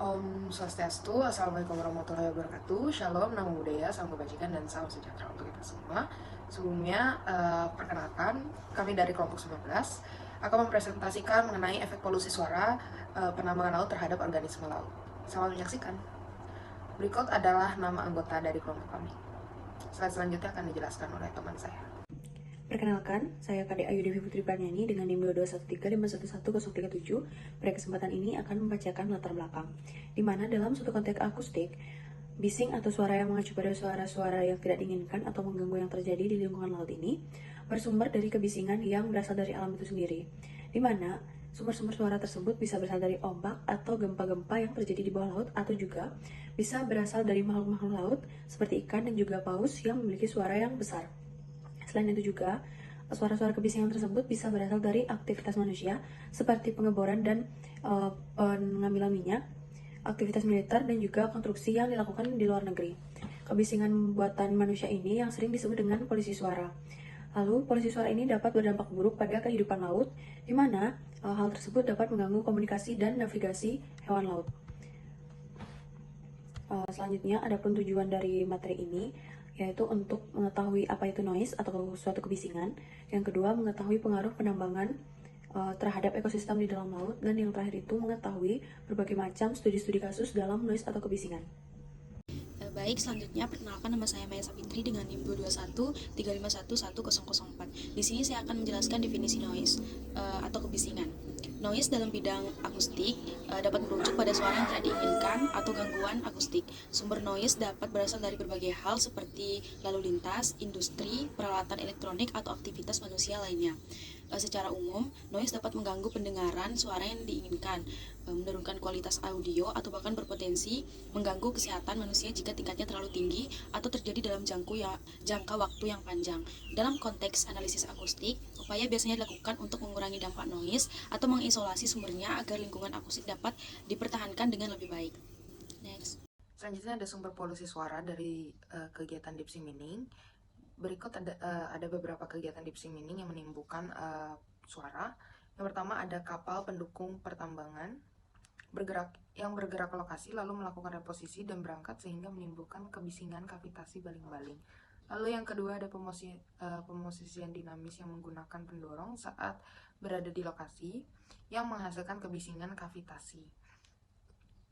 Om Swastiastu, Assalamualaikum warahmatullahi wabarakatuh. Shalom, namo buddhaya, salam kebajikan, dan salam sejahtera untuk kita semua. Sebelumnya, perkenalkan, kami dari kelompok 19 akan mempresentasikan mengenai efek polusi suara penambangan laut terhadap organisme laut. Selamat menyaksikan. Berikut adalah nama anggota dari kelompok kami. Slide selanjutnya akan dijelaskan oleh teman saya. Perkenalkan, saya Kade Ayu Devi Putri Pranyani dengan NIM 22135111037. Pada kesempatan ini akan membacakan latar belakang, di mana dalam suatu konteks akustik, bising atau suara yang mengacu pada suara-suara yang tidak diinginkan atau mengganggu yang terjadi di lingkungan laut ini bersumber dari kebisingan yang berasal dari alam itu sendiri, di mana sumber-sumber suara tersebut bisa berasal dari ombak atau gempa-gempa yang terjadi di bawah laut, atau juga bisa berasal dari makhluk-makhluk laut seperti ikan dan juga paus yang memiliki suara yang besar. Selain itu juga, suara-suara kebisingan tersebut bisa berasal dari aktivitas manusia seperti pengeboran dan pengambilan minyak, aktivitas militer, dan juga konstruksi yang dilakukan di luar negeri. Kebisingan buatan manusia ini yang sering disebut dengan polusi suara. Lalu, polusi suara ini dapat berdampak buruk pada kehidupan laut, di mana hal tersebut dapat mengganggu komunikasi dan navigasi hewan laut. Selanjutnya, adapun tujuan dari materi ini yaitu untuk mengetahui apa itu noise atau suatu kebisingan. Yang kedua, mengetahui pengaruh penambangan terhadap ekosistem di dalam laut, dan yang terakhir itu mengetahui berbagai macam studi-studi kasus dalam noise atau kebisingan. Baik, selanjutnya perkenalkan, nama saya Maya Sapitri dengan NIM 22135111004. Di sini saya akan menjelaskan definisi noise atau kebisingan. Noise dalam bidang akustik dapat merujuk pada suara yang tidak diinginkan atau gangguan akustik. Sumber noise dapat berasal dari berbagai hal seperti lalu lintas, industri, peralatan elektronik, atau aktivitas manusia lainnya. Secara umum, noise dapat mengganggu pendengaran suara yang diinginkan, menurunkan kualitas audio, atau bahkan berpotensi mengganggu kesehatan manusia jika tingkatnya terlalu tinggi atau terjadi dalam jangka waktu yang panjang. Dalam konteks analisis akustik, upaya biasanya dilakukan untuk mengurangi dampak noise atau mengisolasi sumbernya agar lingkungan akustik dapat dipertahankan dengan lebih baik. Next. Selanjutnya ada sumber polusi suara dari kegiatan deep sea mining. Berikut ada beberapa kegiatan deep sea mining yang menimbulkan suara. Yang pertama ada kapal pendukung pertambangan yang bergerak ke lokasi lalu melakukan reposisi dan berangkat sehingga menimbulkan kebisingan kavitasi baling-baling. Lalu yang kedua ada pemosisian dinamis yang menggunakan pendorong saat berada di lokasi yang menghasilkan kebisingan kavitasi.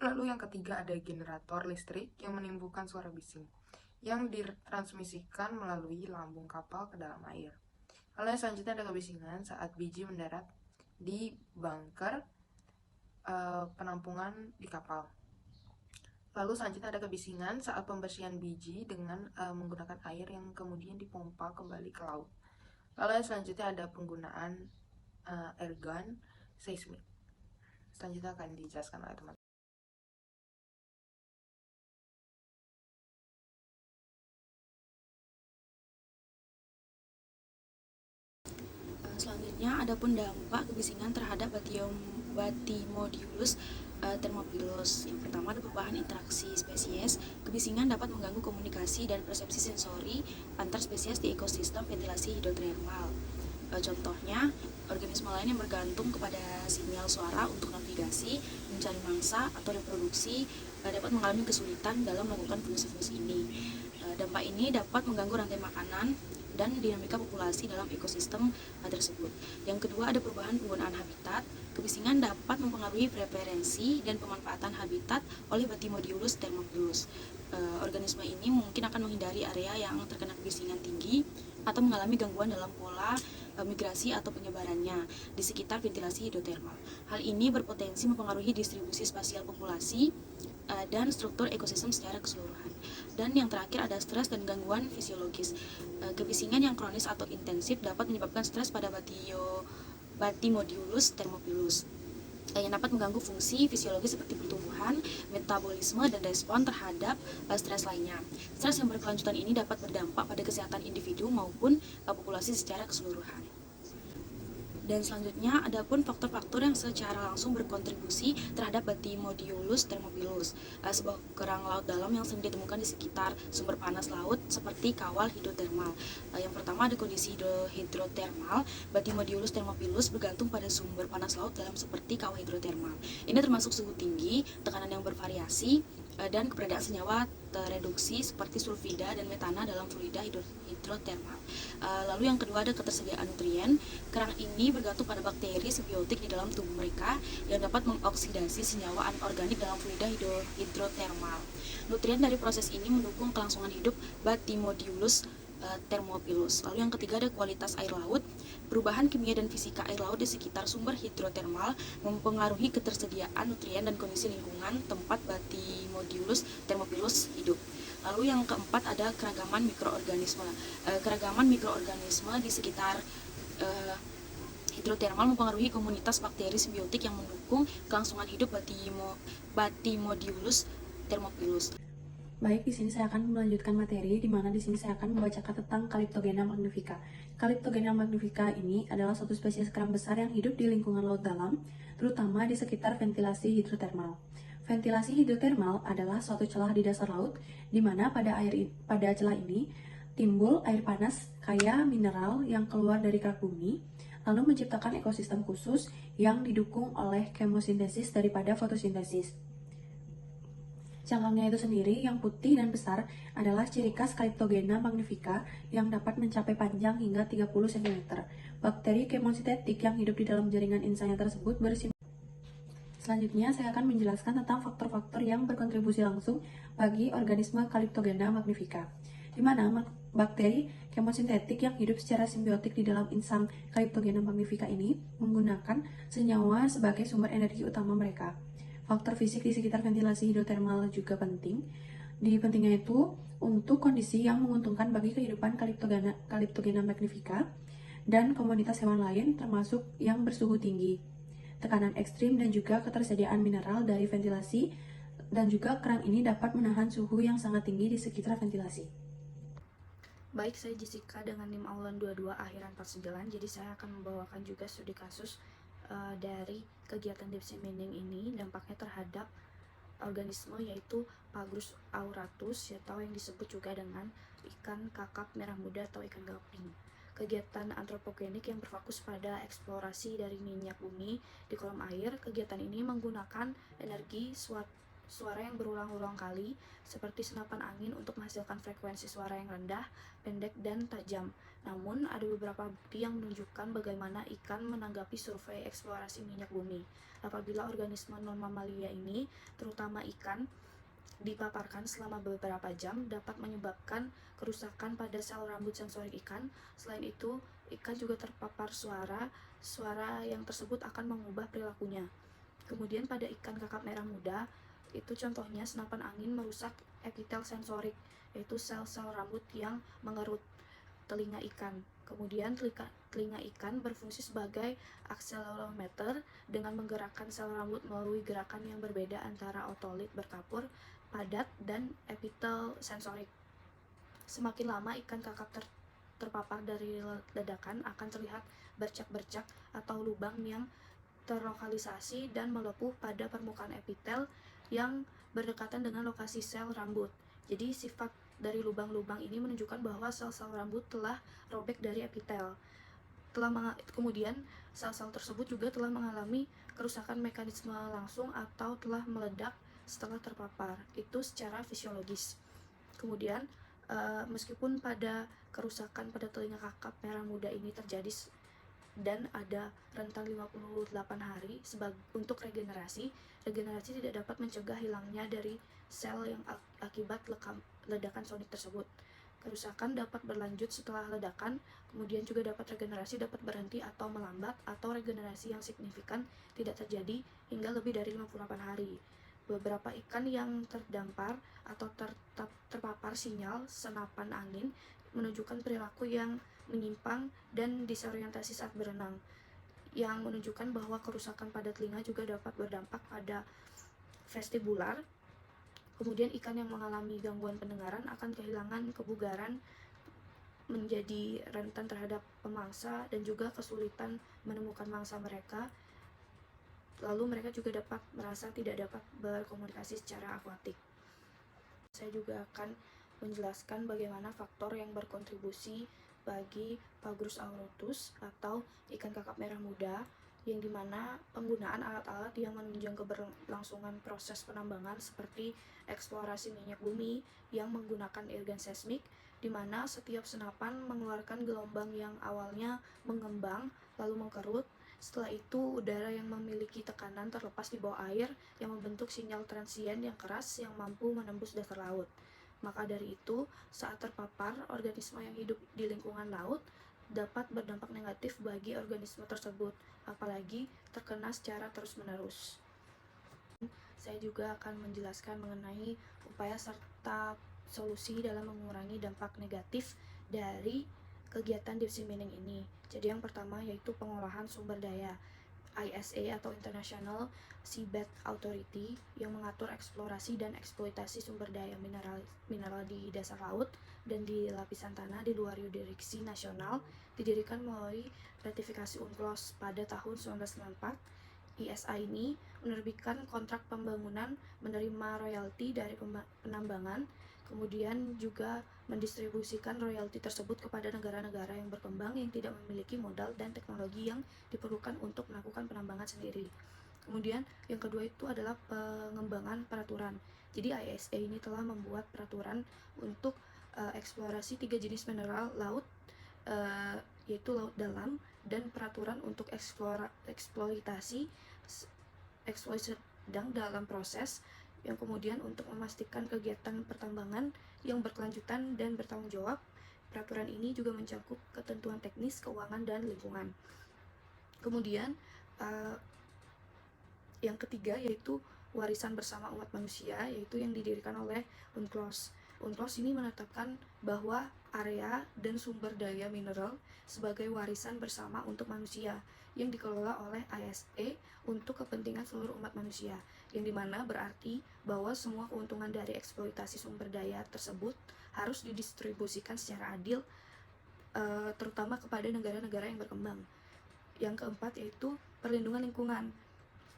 Lalu yang ketiga ada generator listrik yang menimbulkan suara bising yang ditransmisikan melalui lambung kapal ke dalam air. Lalu yang selanjutnya ada kebisingan saat biji mendarat di bunker penampungan di kapal. Lalu selanjutnya ada kebisingan saat pembersihan biji dengan menggunakan air yang kemudian dipompa kembali ke laut. Lalu yang selanjutnya ada penggunaan air gun seismik. Selanjutnya akan dijelaskan oleh teman. Selanjutnya, adapun dampak kebisingan terhadap Bathymodelus thermophilus. Yang pertama ada perubahan interaksi spesies. Kebisingan dapat mengganggu komunikasi dan persepsi sensori antar spesies di ekosistem ventilasi hidrotermal. Contohnya, organisme lain yang bergantung kepada sinyal suara untuk navigasi, mencari mangsa, atau reproduksi dapat mengalami kesulitan dalam melakukan fungsi-fungsi ini. Dampak ini dapat mengganggu rantai makanan dan dinamika populasi dalam ekosistem tersebut. Yang kedua ada perubahan penggunaan habitat. Kebisingan dapat mempengaruhi preferensi dan pemanfaatan habitat oleh Bathymodelus thermophilus. Organisme ini mungkin akan menghindari area yang terkena kebisingan tinggi atau mengalami gangguan dalam pola migrasi atau penyebarannya di sekitar ventilasi hidrotermal. Hal ini berpotensi mempengaruhi distribusi spasial populasi dan struktur ekosistem secara keseluruhan. Dan yang terakhir ada stres dan gangguan fisiologis. Kebisingan yang kronis atau intensif dapat menyebabkan stres pada Bathymodelus thermophilus yang dapat mengganggu fungsi fisiologis seperti pertumbuhan, metabolisme, dan respon terhadap stres lainnya. Stres yang berkelanjutan ini dapat berdampak pada kesehatan individu maupun populasi secara keseluruhan. Dan selanjutnya, adapun faktor-faktor yang secara langsung berkontribusi terhadap Bathymodeulus thermophilus, sebuah kerang laut dalam yang sering ditemukan di sekitar sumber panas laut seperti kawah hidrotermal. Yang pertama ada kondisi hidrotermal. Bathymodeulus thermophilus bergantung pada sumber panas laut dalam seperti kawah hidrotermal. Ini termasuk suhu tinggi, tekanan yang bervariasi, dan keberadaan senyawa tereduksi seperti sulfida dan metana dalam fluida hidrotermal. Lalu yang kedua ada ketersediaan nutrien. Kerang ini bergantung pada bakteri simbiotik di dalam tubuh mereka yang dapat mengoksidasi senyawa anorganik dalam fluida hidrotermal. Nutrien dari proses ini mendukung kelangsungan hidup Bathymodeulus thermophilus. Lalu yang ketiga ada kualitas air laut. Perubahan kimia dan fisika air laut di sekitar sumber hidrotermal mempengaruhi ketersediaan nutrien dan kondisi lingkungan tempat Bathymodeulus thermophilus hidup. Lalu yang keempat ada keragaman mikroorganisme. Keragaman mikroorganisme di sekitar hidrotermal mempengaruhi komunitas bakteri simbiotik yang mendukung kelangsungan hidup Bathymodeulus thermophilus. Baik, di sini saya akan melanjutkan materi, di mana di sini saya akan membacakan tentang Calyptogena magnifica. Calyptogena magnifica ini adalah suatu spesies kerang besar yang hidup di lingkungan laut dalam, terutama di sekitar ventilasi hidrotermal. Ventilasi hidrotermal adalah suatu celah di dasar laut, di mana pada celah ini timbul air panas kaya mineral yang keluar dari kerak bumi, lalu menciptakan ekosistem khusus yang didukung oleh kemosintesis daripada fotosintesis. Cangkangnya itu sendiri yang putih dan besar adalah ciri khas Calyptogena magnifica yang dapat mencapai panjang hingga 30 cm. Bakteri kemosintetik yang hidup di dalam jaringan insangnya tersebut Selanjutnya, saya akan menjelaskan tentang faktor-faktor yang berkontribusi langsung bagi organisme Calyptogena magnifica, di mana bakteri kemosintetik yang hidup secara simbiotik di dalam insang Calyptogena magnifica ini menggunakan senyawa sebagai sumber energi utama mereka. Faktor fisik di sekitar ventilasi hidrotermal juga penting. Pentingnya itu untuk kondisi yang menguntungkan bagi kehidupan Calyptogena magnifica dan komunitas hewan lain termasuk yang bersuhu tinggi, tekanan ekstrim, dan juga ketersediaan mineral dari ventilasi, dan juga kerang ini dapat menahan suhu yang sangat tinggi di sekitar ventilasi. Baik, saya Jessica dengan NIM Aulan 22 akhiran 49. Jadi saya akan membawakan juga studi kasus dari kegiatan deep sea mining ini, dampaknya terhadap organisme yaitu Pagrus auratus atau yang disebut juga dengan ikan kakap merah muda atau ikan gaping. Kegiatan antropogenik yang berfokus pada eksplorasi dari minyak bumi di kolam air. Kegiatan ini menggunakan energi suara yang berulang-ulang kali seperti senapan angin untuk menghasilkan frekuensi suara yang rendah, pendek, dan tajam. Namun, ada beberapa bukti yang menunjukkan bagaimana ikan menanggapi survei eksplorasi minyak bumi. Apabila organisme non-mamalia ini, terutama ikan, dipaparkan selama beberapa jam, dapat menyebabkan kerusakan pada sel rambut sensorik ikan. Selain itu, ikan juga terpapar suara yang tersebut akan mengubah perilakunya. Kemudian pada ikan kakap merah muda, itu contohnya senapan angin merusak epitel sensorik, yaitu sel-sel rambut yang mengerut telinga ikan. Kemudian telinga ikan berfungsi sebagai akselerometer dengan menggerakkan sel rambut melalui gerakan yang berbeda antara otolit berkapur, padat, dan epitel sensorik. Semakin lama ikan kakap terpapar dari ledakan akan terlihat bercak-bercak atau lubang yang terlokalisasi dan melepuh pada permukaan epitel yang berdekatan dengan lokasi sel rambut. Jadi sifat dari lubang-lubang ini menunjukkan bahwa sel-sel rambut telah robek dari epitel. Kemudian sel-sel tersebut juga telah mengalami kerusakan mekanisme langsung atau telah meledak setelah terpapar. Itu secara fisiologis. Kemudian meskipun pada kerusakan pada telinga kakap merah muda ini terjadi dan ada rentang 58 hari untuk regenerasi tidak dapat mencegah hilangnya dari sel yang akibat ledakan sonik tersebut. Kerusakan dapat berlanjut setelah ledakan, kemudian juga regenerasi dapat berhenti atau melambat, atau regenerasi yang signifikan tidak terjadi hingga lebih dari 58 hari. Beberapa ikan yang terdampar atau terpapar sinyal senapan angin menunjukkan perilaku yang menyimpang dan disorientasi saat berenang, yang menunjukkan bahwa kerusakan pada telinga juga dapat berdampak pada vestibular. Kemudian ikan yang mengalami gangguan pendengaran akan kehilangan kebugaran menjadi rentan terhadap pemangsa dan juga kesulitan menemukan mangsa mereka. Lalu mereka juga dapat merasa tidak dapat berkomunikasi secara akuatik. Saya juga akan menjelaskan bagaimana faktor yang berkontribusi bagi Pagrus aurotus atau ikan kakap merah muda, yang dimana penggunaan alat-alat yang menunjang keberlangsungan proses penambangan seperti eksplorasi minyak bumi yang menggunakan irgan seismik, di mana setiap senapan mengeluarkan gelombang yang awalnya mengembang lalu mengkerut. Setelah itu, udara yang memiliki tekanan terlepas di bawah air yang membentuk sinyal transien yang keras yang mampu menembus dasar laut. Maka dari itu, saat terpapar, organisme yang hidup di lingkungan laut dapat berdampak negatif bagi organisme tersebut, apalagi terkena secara terus-menerus. Saya juga akan menjelaskan mengenai upaya serta solusi dalam mengurangi dampak negatif dari kegiatan deep sea mining ini. Jadi yang pertama yaitu pengolahan sumber daya. ISA atau International Seabed Authority yang mengatur eksplorasi dan eksploitasi sumber daya mineral di dasar laut dan di lapisan tanah di luar yurisdiksi nasional didirikan melalui ratifikasi UNCLOS pada tahun 1994. ISA ini menerbitkan kontrak pembangunan, menerima royalti dari penambangan, kemudian juga mendistribusikan royalti tersebut kepada negara-negara yang berkembang yang tidak memiliki modal dan teknologi yang diperlukan untuk melakukan penambangan sendiri. Kemudian yang kedua itu adalah pengembangan peraturan. Jadi ISA ini telah membuat peraturan untuk eksplorasi 3 jenis mineral laut, yaitu laut dalam, dan peraturan untuk eksploitasi sedang dalam proses, yang kemudian untuk memastikan kegiatan pertambangan yang berkelanjutan dan bertanggung jawab. Peraturan ini juga mencakup ketentuan teknis, keuangan, dan lingkungan. Kemudian yang ketiga yaitu warisan bersama umat manusia, yaitu yang didirikan oleh UNCLOS. UNCLOS ini menetapkan bahwa area dan sumber daya mineral sebagai warisan bersama untuk manusia yang dikelola oleh ISA untuk kepentingan seluruh umat manusia, yang dimana berarti bahwa semua keuntungan dari eksploitasi sumber daya tersebut harus didistribusikan secara adil, terutama kepada negara-negara yang berkembang. Yang keempat yaitu perlindungan lingkungan.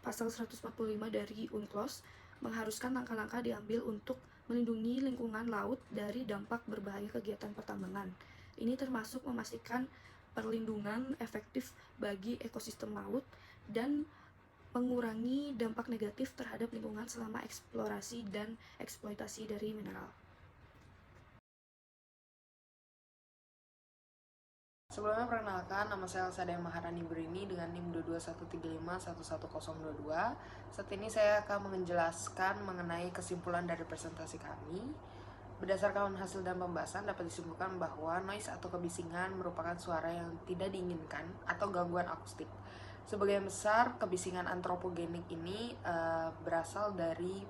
Pasal 145 dari UNCLOS mengharuskan langkah-langkah diambil untuk melindungi lingkungan laut dari dampak berbahaya kegiatan pertambangan. Ini termasuk memastikan perlindungan efektif bagi ekosistem laut dan mengurangi dampak negatif terhadap lingkungan selama eksplorasi dan eksploitasi dari mineral. Sebelumnya perkenalkan, nama saya Elsa Maharani Brini dengan NIM 22135111022. Saat ini saya akan menjelaskan mengenai kesimpulan dari presentasi kami. Berdasarkan hasil dan pembahasan dapat disimpulkan bahwa noise atau kebisingan merupakan suara yang tidak diinginkan atau gangguan akustik. Sebagian besar kebisingan antropogenik ini berasal dari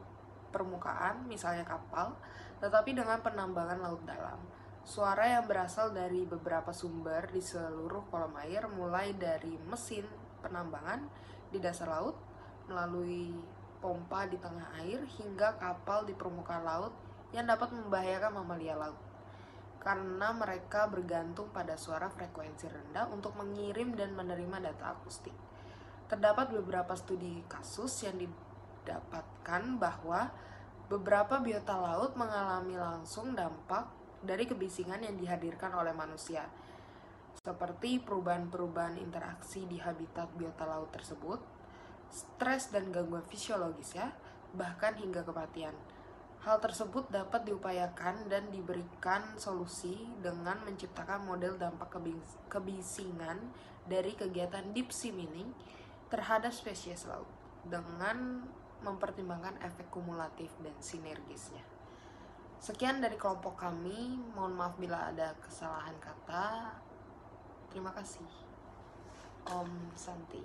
permukaan, misalnya kapal, tetapi dengan penambangan laut dalam. Suara yang berasal dari beberapa sumber di seluruh kolom air, mulai dari mesin penambangan di dasar laut, melalui pompa di tengah air, hingga kapal di permukaan laut yang dapat membahayakan mamalia laut. Karena mereka bergantung pada suara frekuensi rendah untuk mengirim dan menerima data akustik. Terdapat beberapa studi kasus yang didapatkan bahwa beberapa biota laut mengalami langsung dampak dari kebisingan yang dihadirkan oleh manusia, seperti perubahan-perubahan interaksi di habitat biota laut tersebut, stres dan gangguan fisiologis bahkan hingga kematian. Hal tersebut dapat diupayakan dan diberikan solusi dengan menciptakan model dampak kebisingan dari kegiatan deep sea mining terhadap spesies laut dengan mempertimbangkan efek kumulatif dan sinergisnya. Sekian dari kelompok kami, mohon maaf bila ada kesalahan kata. Terima kasih. Om Santi.